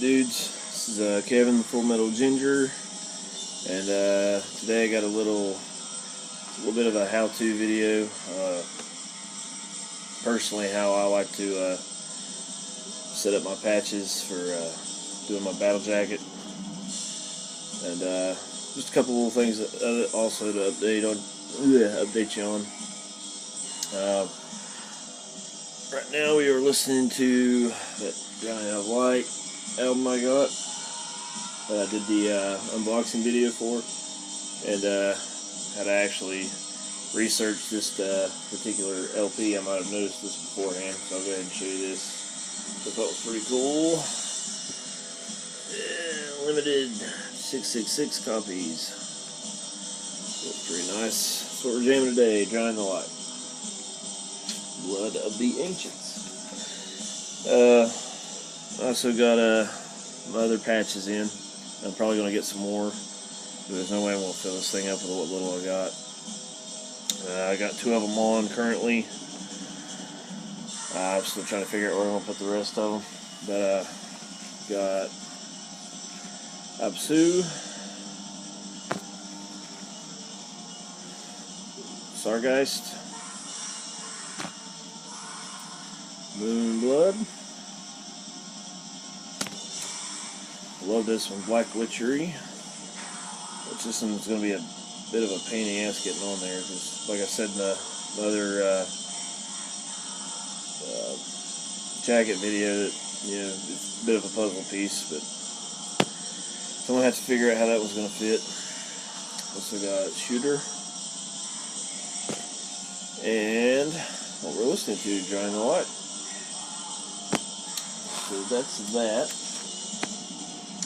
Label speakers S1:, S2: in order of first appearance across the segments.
S1: dudes? This is Kevin, the Full Metal Ginger, and today I got a little bit of a how-to video. Personally, how I like to set up my patches for doing my battle jacket, and just a couple little things that, also to update you on. Right now we are listening to that Drowning Out of Light album I got, that I did the unboxing video for, and had to actually research this particular LP. I might have noticed this beforehand, so I'll go ahead and show you this. I thought it was pretty cool. Yeah, limited 666 copies. Looks pretty nice. That's what we're jamming today, Drowning the Light. Blood of the Ancients. I also got my other patches in. I'm probably going to get some more. There's no way I'm going to fill this thing up with what little I got. I got 2 of them on currently. I'm still trying to figure out where I'm going to put the rest of them. But got Absu, Sargeist, Moonblood. I love this one, Black Witchery. Which this one's going to be a bit of a pain in the ass getting on there, because like I said in the other jacket video, that, you know, it's a bit of a puzzle piece, but so I'm going to have to figure out how that was going to fit. Also got Shooter, and what we're listening to, Drowning the Light. So that's that.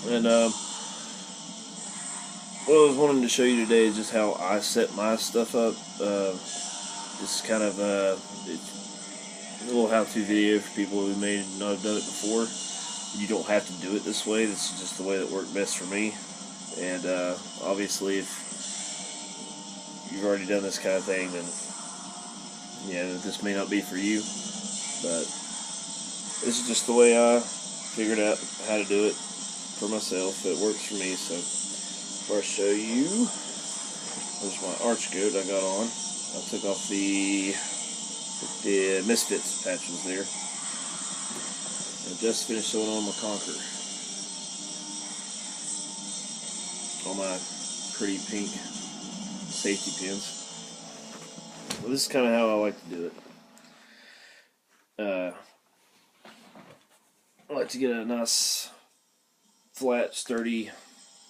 S1: And what I was wanting to show you today is just how I set my stuff up. This is kind of a little how-to video for people who may not have done it before. You don't have to do it this way. This is just the way that worked best for me. And obviously, if you've already done this kind of thing, then yeah, this may not be for you. But this is just the way I figured out how to do it for myself. It works for me. So before I show you, there's my arch goat I got on. I took off the Misfits patches there. I just finished sewing on my Conquer. All my pretty pink safety pins. Well, this is kind of how I like to do it. I like to get a nice, flat, sturdy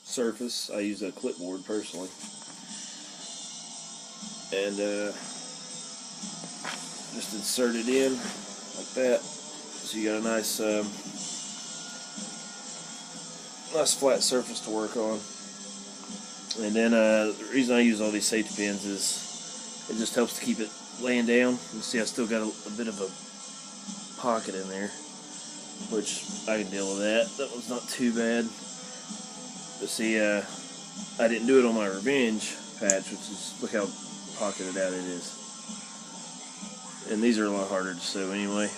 S1: surface. I use a clipboard personally, and just insert it in like that. So you got a nice, nice flat surface to work on. And then the reason I use all these safety pins is it just helps to keep it laying down. You see, I still got a bit of a pocket in there, which I can deal with that. That one's not too bad. But see, I didn't do it on my Revenge patch, which is, look how pocketed out it is. And these are a lot harder to sew anyway.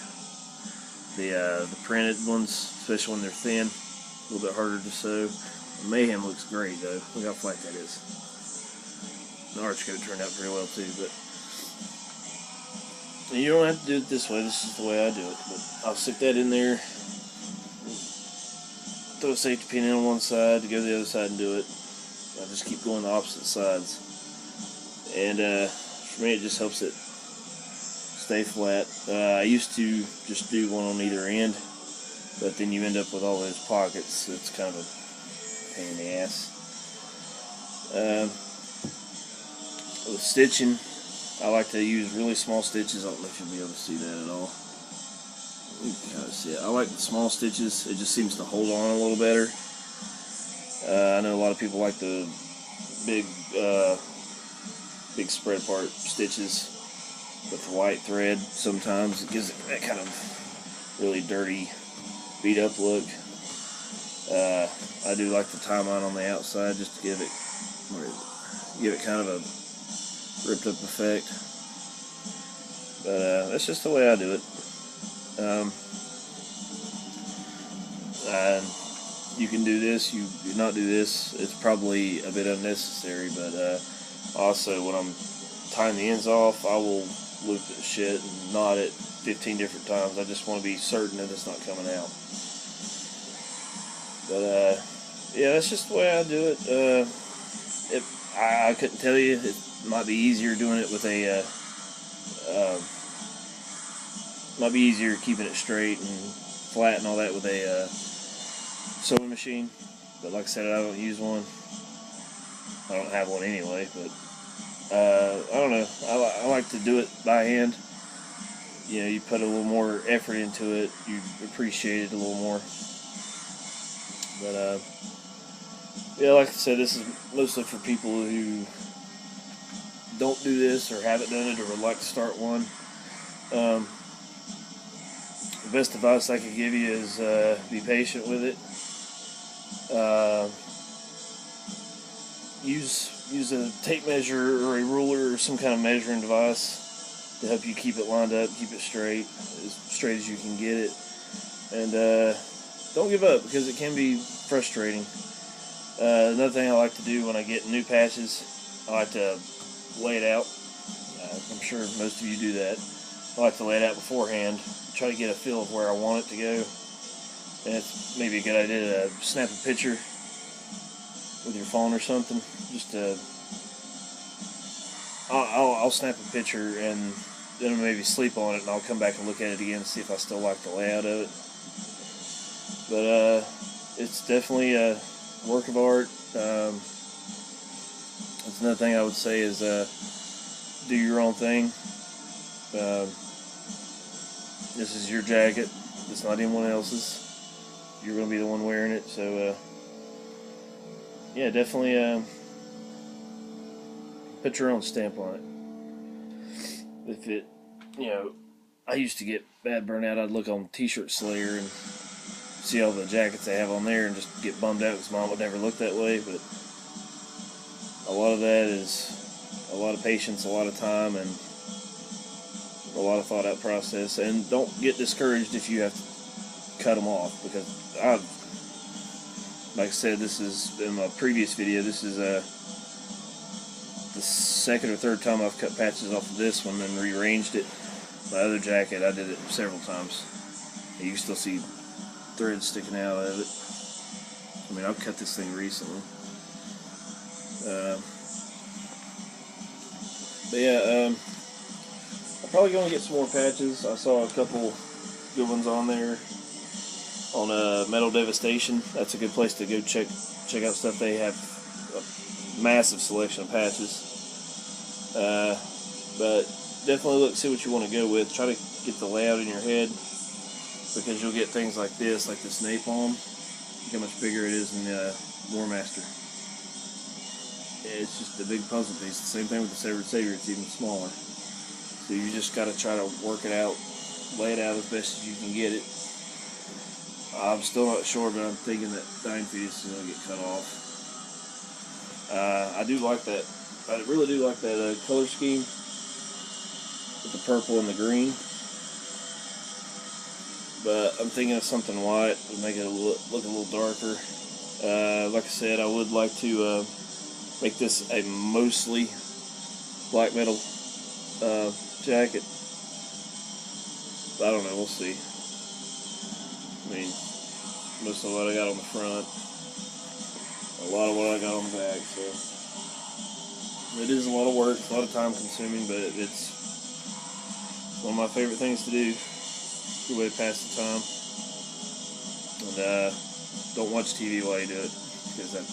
S1: The printed ones, especially when they're thin, a little bit harder to sew. The Mayhem looks great though. Look how flat that is. The arch goat turned out pretty well too, but and you don't have to do it this way. This is the way I do it. But I'll stick that in there. Throw a safety pin in on one side to go to the other side and do it. I just keep going the opposite sides. And for me, it just helps it stay flat. I used to just do one on either end, but then you end up with all those pockets. So it's kind of a pain in the ass. With stitching, I like to use really small stitches. I don't know if you'll be able to see that at all. You can kind of see it. I like the small stitches. It just seems to hold on a little better. I know a lot of people like the big spread apart stitches with the white thread. Sometimes it gives it that kind of really dirty, beat up look. I do like to tie mine on the outside just to give it, give it kind of a ripped up effect. But that's just the way I do it. And you can do this, you do not do this. It's probably a bit unnecessary, but also when I'm tying the ends off, I will loop the shit and knot it 15 different times. I just want to be certain that it's not coming out. But yeah, that's just the way I do it. I couldn't tell you. It might be easier doing it with a. Might be easier keeping it straight and flat and all that with a sewing machine. But like I said, I don't use one. I don't have one anyway. But I don't know. I like to do it by hand. You know, you put a little more effort into it. You appreciate it a little more. But yeah, like I said, this is mostly for people who don't do this or haven't done it or would like to start one. The best advice I could give you is be patient with it. Use a tape measure or a ruler or some kind of measuring device to help you keep it lined up, keep it straight as you can get it. And don't give up, because it can be frustrating. Another thing I like to do when I get new patches, I like to lay it out. I'm sure most of you do that. I like to lay it out beforehand, try to get a feel of where I want it to go. And it's maybe a good idea to snap a picture with your phone or something. Just I'll snap a picture and then I'll maybe sleep on it, and I'll come back and look at it again and see if I still like the layout of it. But it's definitely a work of art. That's another thing I would say is do your own thing. This is your jacket. It's not anyone else's. You're going to be the one wearing it. So yeah, definitely put your own stamp on it. If it, you know, I used to get bad burnout. I'd look on T-Shirt Slayer and see all the jackets they have on there and just get bummed out because mine would never look that way. But a lot of that is a lot of patience, a lot of time, and a lot of thought out process. And don't get discouraged if you have to cut them off, because like I said, this is in my previous video, this is the second or third time I've cut patches off of this one and rearranged it. My other jacket, I did it several times. You can still see threads sticking out of it. I mean, I've cut this thing recently. But yeah, I'm probably going to get some more patches. I saw a couple good ones on there on Metal Devastation. That's a good place to go check out stuff. They have a massive selection of patches. But definitely look, see what you want to go with. Try to get the layout in your head, because you'll get things like this napalm. Look how much bigger it is in the War Master. It's just a big puzzle piece. The same thing with the Severed Savior, it's even smaller. So you just got to try to work it out, lay it out as best as you can get it. I'm still not sure, but I'm thinking that Dying Fetus is going to get cut off. I do like that. I really do like that color scheme with the purple and the green. But I'm thinking of something white to make it look a little darker. Like I said, I would like to make this a mostly black metal jacket. I don't know, we'll see. I mean, most of what I got on the front, a lot of what I got on the back, so it is a lot of work, a lot of time consuming, but it's one of my favorite things to do. Good way to pass the time. And don't watch TV while you do it, because that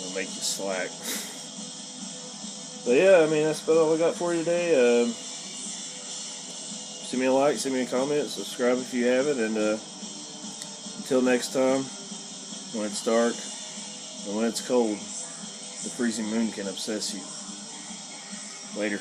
S1: will make you slack. But yeah, I mean, that's about all I got for you today. Send me a like, send me a comment, subscribe if you haven't, and until next time, when it's dark and when it's cold, the freezing moon can obsess you. Later.